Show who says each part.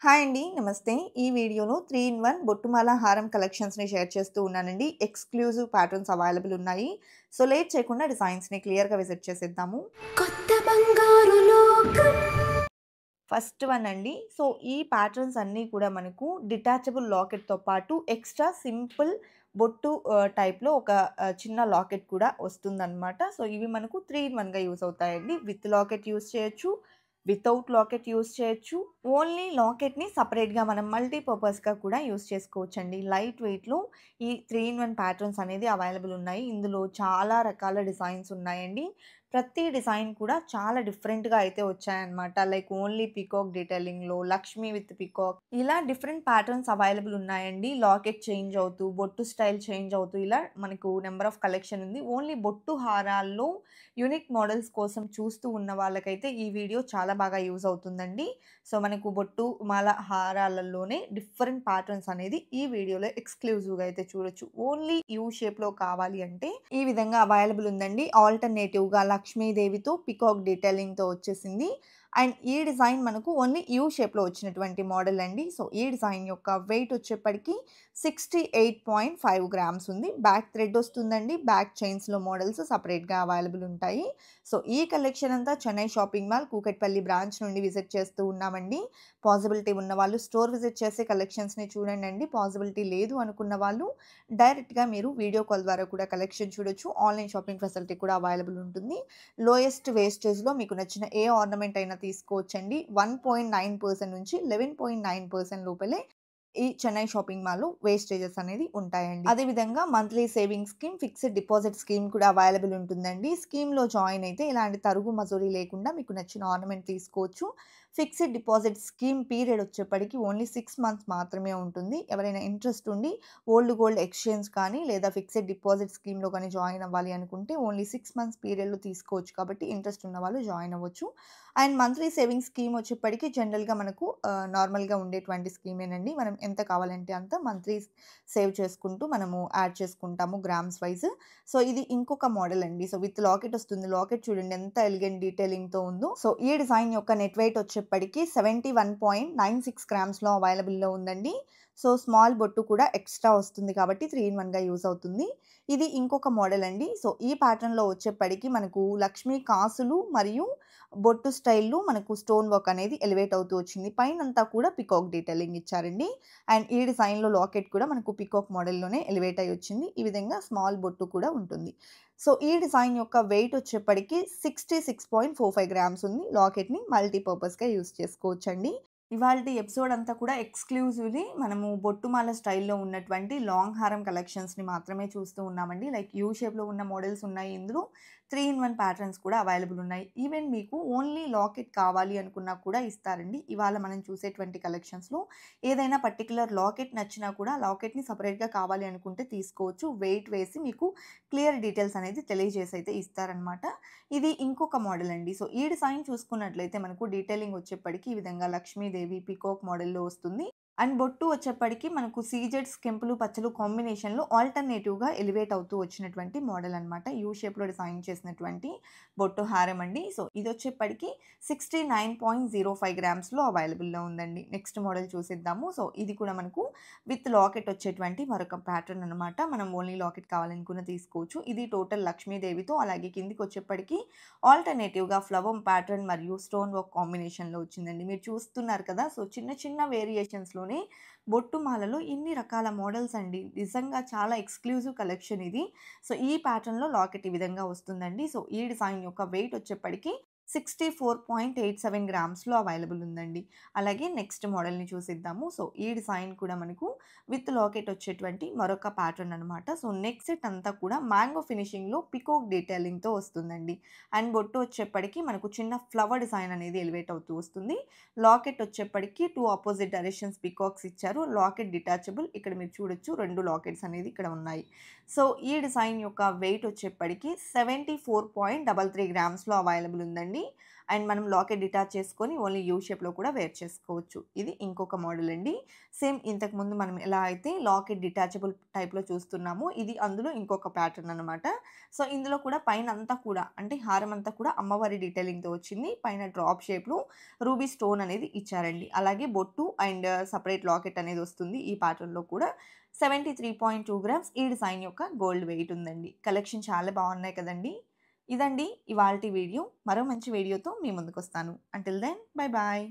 Speaker 1: Hi అండి. నమస్తే. ఈ వీడియోలో 3 ఇన్ 1 బొట్టుమాల హారం కలెక్షన్స్‌ని షేర్ చేస్తూ ఉన్నానండి. ఎక్స్‌క్లూజివ్ ప్యాటర్న్స్ అవైలబుల్ ఉన్నాయి. సో, లేట్ చేయకుండా డిజైన్స్‌ని క్లియర్‌గా విజిట్ చేసేద్దాము.
Speaker 2: కొత్త బంగారు లోకం.
Speaker 1: ఫస్ట్ వన్ అండి. సో, ఈ ప్యాటర్న్స్ అన్నీ కూడా మనకు డిటాచబుల్ లాకెట్‌తో పాటు ఎక్స్‌ట్రా సింపుల్ బొట్టు టైప్‌లో ఒక చిన్న లాకెట్ కూడా వస్తుందనమాట. సో, ఇవి మనకు 3 ఇన్ 1గా యూజ్ అవుతాయండి. విత్ లాకెట్ యూజ్ చేయొచ్చు. వితౌట్ లాకెట్ యూజ్ చేయొచ్చు. ఓన్లీ లాకెట్‌ని సెపరేట్‌గా మనం మల్టీ పర్పస్‌గా కూడా యూజ్ చేసుకోవచ్చండి. లైట్ వెయిట్‌లో ఈ 3 ఇన్ 1 ప్యాటర్న్స్ అనేది అవైలబుల్ ఉన్నాయి. ఇందులో చాలా రకాల డిజైన్స్ ఉన్నాయండి. ప్రతి డిజైన్ కూడా చాలా డిఫరెంట్‌గా అయితే వచ్చాయన్నమాట. లైక్ ఓన్లీ పీకాక్ డీటెయిలింగ్‌లో, లక్ష్మి విత్ పీకాక్ ఇలా డిఫరెంట్ ప్యాటర్న్స్ అవైలబుల్ ఉన్నాయండి. లాకెట్ చేంజ్ అవుతూ, బొట్టు స్టైల్ చేంజ్ అవుతూ ఇలా మనకు నంబర్ ఆఫ్ కలెక్షన్ ఉంది. ఓన్లీ బొట్టు హారాల్లో యూనిక్ మోడల్స్ కోసం చూస్తూ ఉన్న వాళ్ళకైతే ఈ వీడియో చాలా బాగా యూజ్ అవుతుందండి. సో, మనకు బొట్టు, మాల హారాలలోనే డిఫరెంట్ ప్యాటర్న్స్ అనేది ఈ వీడియోలో ఎక్స్‌క్లూజివ్‌గా అయితే చూడొచ్చు. ఓన్లీ యూ షేప్‌లో కావాలి అంటే ఈ విధంగా అవైలబుల్ ఉందండి. ఆల్టర్‌నేటివ్‌గా లక్ష్మీదేవితో పీకాక్ డీటెయిలింగ్‌తో వచ్చేసింది. అండ్ ఈ డిజైన్ మనకు ఓన్లీ యూ షేప్‌లో వచ్చినటువంటి మోడల్ అండి. సో, ఈ డిజైన్ యొక్క వెయిట్ వచ్చేప్పటికి 68.5 గ్రామ్స్ ఉంది. బ్యాక్ థ్రెడ్ వస్తుందండి. బ్యాక్ చైన్స్‌లో మోడల్స్ సెపరేట్‌గా అవైలబుల్ ఉంటాయి. సో, ఈ కలెక్షన్ అంతా Chennai shopping mall Kukatpally branch నుండి విజిట్ చేస్తూ ఉన్నామండి. పాసిబిలిటీ ఉన్నవాళ్ళు స్టోర్ విజిట్ చేసి కలెక్షన్స్‌ని చూడండండి. పాసిబిలిటీ లేదు అనుకున్న వాళ్ళు డైరెక్ట్‌గా మీరు వీడియో కాల్ ద్వారా కూడా కలెక్షన్ చూడొచ్చు. ఆన్‌లైన్ షాపింగ్ ఫెసిలిటీ కూడా అవైలబుల్ ఉంటుంది. లోయెస్ట్ వేస్టేజ్‌లో మీకు నచ్చిన ఏ ఆర్నమెంట్ అయినా తీసుకోవచ్చండి. 1.9% నుంచి 11.9% లోపలే ఈ చెన్నై షాపింగ్ మాల్‌లో వేస్టేజెస్ అనేది ఉంటాయండి. అదే విధంగా monthly saving scheme, fixed deposit scheme కూడా అవైలబుల్ ఉంటుందండి. స్కీమ్‌లో జాయిన్ అయితే ఇలాంటి తరుగు మజూరీ లేకుండా మీకు నచ్చిన ఆర్నమెంట్ తీసుకోవచ్చు. ఫిక్స్డ్ డిపాజిట్ స్కీమ్ పీరియడ్ వచ్చేప్పటికి ఓన్లీ 6 మంత్స్ మాత్రమే ఉంటుంది. ఎవరైనా ఇంట్రెస్ట్ ఉండి ఓల్డ్ గోల్డ్ ఎక్స్‌చేంజ్ కానీ లేదా ఫిక్స్డ్ డిపాజిట్ స్కీమ్‌లో కానీ జాయిన్ అవ్వాలి అనుకుంటే ఓన్లీ 6 మంత్స్ పీరియడ్‌లో తీసుకోవచ్చు కాబట్టి ఇంట్రెస్ట్ ఉన్నవాళ్ళు జాయిన్ అవ్వచ్చు. అండ్ మంత్లీ సేవింగ్స్ స్కీమ్ వచ్చేప్పటికి జనరల్‌గా మనకు నార్మల్‌గా ఉండేటువంటి స్కీమేనండి. మనం ఎంత కావాలంటే అంత మంత్లీ సేవ్ చేసుకుంటూ మనము యాడ్ చేసుకుంటాము గ్రామ్స్ వైస్. సో, ఇది ఇంకొక మోడల్ అండి. సో, విత్ లాకెట్ వస్తుంది. లాకెట్ చూడండి ఎంత ఎలిగెంట్ డీటెయిలింగ్‌తో ఉందో. సో, ఈ డిజైన్ యొక్క నెట్ వెయిట్ వచ్చేప్పటికి 71.96 గ్రామ్స్‌లో అవైలబుల్‌లో ఉందండి. సో, స్మాల్ బొట్టు కూడా ఎక్స్‌ట్రా వస్తుంది కాబట్టి 3 ఇన్ 1గా యూజ్ అవుతుంది. ఇది ఇంకొక మోడల్ అండి. సో, ఈ ప్యాటర్న్‌లో వచ్చేప్పటికి మనకు లక్ష్మీ కాసులు మరియు బొట్టు స్టైల్‌లో మనకు స్టోన్ వర్క్ అనేది ఎలివేట్ అవుతూ వచ్చింది. పైనంతా కూడా పీకాక్ డీటెయిలింగ్ ఇచ్చారండి. అండ్ ఈ డిజైన్‌లో లాకెట్ కూడా మనకు పీకాక్ మోడల్‌లోనే ఎలివేట్ అయ్యి వచ్చింది. ఈ విధంగా స్మాల్ బొట్టు కూడా ఉంటుంది. సో, ఈ డిజైన్ యొక్క వెయిట్ వచ్చేప్పటికి 66.45 గ్రామ్స్ ఉంది. లాకెట్‌ని మల్టీ పర్పస్‌గా యూజ్ చేసుకోవచ్చండి. ఇవాల్టి ఎపిసోడ్ అంతా కూడా ఎక్స్‌క్లూజివ్‌లీ మనము బొట్టుమాల స్టైల్‌లో ఉన్నటువంటి లాంగ్ హారం కలెక్షన్స్‌ని మాత్రమే చూస్తూ ఉన్నామండి. లైక్ యూ షేప్‌లో ఉన్న మోడల్స్ ఉన్నాయి ఇందులో. 3 ఇన్ 1 ప్యాటర్న్స్ కూడా అవైలబుల్ ఉన్నాయి. ఈవెన్ మీకు ఓన్లీ లాకెట్ కావాలి అనుకున్నా కూడా ఇస్తారండి. ఇవాళ మనం చూసేటువంటి కలెక్షన్స్‌లో ఏదైనా పర్టిక్యులర్ లాకెట్ నచ్చినా కూడా లాకెట్‌ని సెపరేట్‌గా కావాలి అనుకుంటే తీసుకోవచ్చు. వెయిట్ వేసి మీకు క్లియర్ డీటెయిల్స్ అనేది తెలియజేసి అయితే ఇస్తారనమాట. ఇది ఇంకొక మోడల్ అండి. సో, ఈ డిజైన్ చూసుకున్నట్లయితే మనకు డీటెయిలింగ్ వచ్చేప్పటికి ఈ విధంగా లక్ష్మీదేవి పీకాక్ మోడల్‌లో వస్తుంది. అండ్ బొట్టు వచ్చేప్పటికి మనకు సీజెడ్స్, కెంపులు, పచ్చలు కాంబినేషన్‌లో ఆల్టర్‌నేటివ్‌గా ఎలివేట్ అవుతూ వచ్చినటువంటి మోడల్ అనమాట. యూ షేప్‌లో డిజైన్ చేసినటువంటి బొట్టు హారం అండి. సో, ఇదొచ్చేప్పటికి 69.05 గ్రామ్స్‌లో అవైలబుల్‌లో ఉందండి. నెక్స్ట్ మోడల్ చూసేద్దాము. సో, ఇది కూడా మనకు విత్ లాకెట్ వచ్చేటువంటి మరొక ప్యాటర్న్ అనమాట. మనం ఓన్లీ లాకెట్ కావాలనుకున్న తీసుకోవచ్చు. ఇది టోటల్ లక్ష్మీదేవితో అలాగే కిందికొచ్చేప్పటికి ఆల్టర్‌నేటివ్‌గా ఫ్లవర్ ప్యాటర్న్ మరియు స్టోన్ వర్క్ కాంబినేషన్‌లో వచ్చిందండి. మీరు చూస్తున్నారు కదా! సో, చిన్న చిన్న వేరియేషన్స్‌లోనే బొట్టు మాలలో ఇన్ని రకాల మోడల్స్ అండి. నిజంగా చాలా ఎక్స్‌క్లూజివ్ కలెక్షన్ ఇది. సో, ఈ ప్యాటర్న్‌లో లాకెట్ ఈ విధంగా వస్తుందండి. సో, ఈ డిజైన్ యొక్క వెయిట్ వచ్చేప్పటికి 64.87 గ్రామ్స్‌లో అవైలబుల్ ఉందండి. అలాగే నెక్స్ట్ మోడల్‌ని చూసేద్దాము. సో, ఈ డిజైన్ కూడా మనకు విత్ లాకెట్ వచ్చేటువంటి మరొక ప్యాటర్న్ అనమాట. సో, నెక్ సెట్ అంతా కూడా మ్యాంగో ఫినిషింగ్‌లో పీకాక్ డీటెయిలింగ్‌తో వస్తుందండి. అండ్ బొట్టు వచ్చేప్పటికి మనకు చిన్న ఫ్లవర్ డిజైన్ అనేది ఎలివేట్ అవుతూ వస్తుంది. లాకెట్ వచ్చేప్పటికి 2 అపోజిట్ డైరెక్షన్స్ పీకాక్స్ ఇచ్చారు. Locket detachable. ఇక్కడ మీరు చూడొచ్చు 2 లాకెట్స్ అనేది ఇక్కడ ఉన్నాయి. సో, ఈ డిజైన్ యొక్క వెయిట్ వచ్చేప్పటికి 74.33 గ్రామ్స్‌లో అవైలబుల్ ఉందండి. అండ్ మనం లాకెట్ డిటాచ్ చేసుకొని ఓన్లీ యూ షేప్‌లో కూడా వేర్ చేసుకోవచ్చు. ఇది ఇంకొక మోడల్ అండి. సేమ్ ఇంతకుముందు మనం ఎలా అయితే లాకెట్ డిటాచబుల్ టైప్‌లో చూస్తున్నామో ఇది అందులో ఇంకొక ప్యాటర్న్ అనమాట. సో, ఇందులో కూడా పైనంతా కూడా అంటే హారం అంతా కూడా అమ్మవారి డీటెయిలింగ్‌తో వచ్చింది. పైన డ్రాప్ షేప్‌లో రూబీ స్టోన్ అనేది ఇచ్చారండి. అలాగే బొట్టు అండ్ సెపరేట్ లాకెట్ అనేది వస్తుంది ఈ ప్యాటర్న్‌లో కూడా. 73.2 గ్రామ్స్ ఈ డిజైన్ యొక్క గోల్డ్ వెయిట్ ఉందండి. కలెక్షన్ చాలా బాగున్నాయి కదండీ! ఇదండి ఇవాల్టి వీడియో. మరో మంచి వీడియోతో మీ ముందుకొస్తాను. Until then bye bye.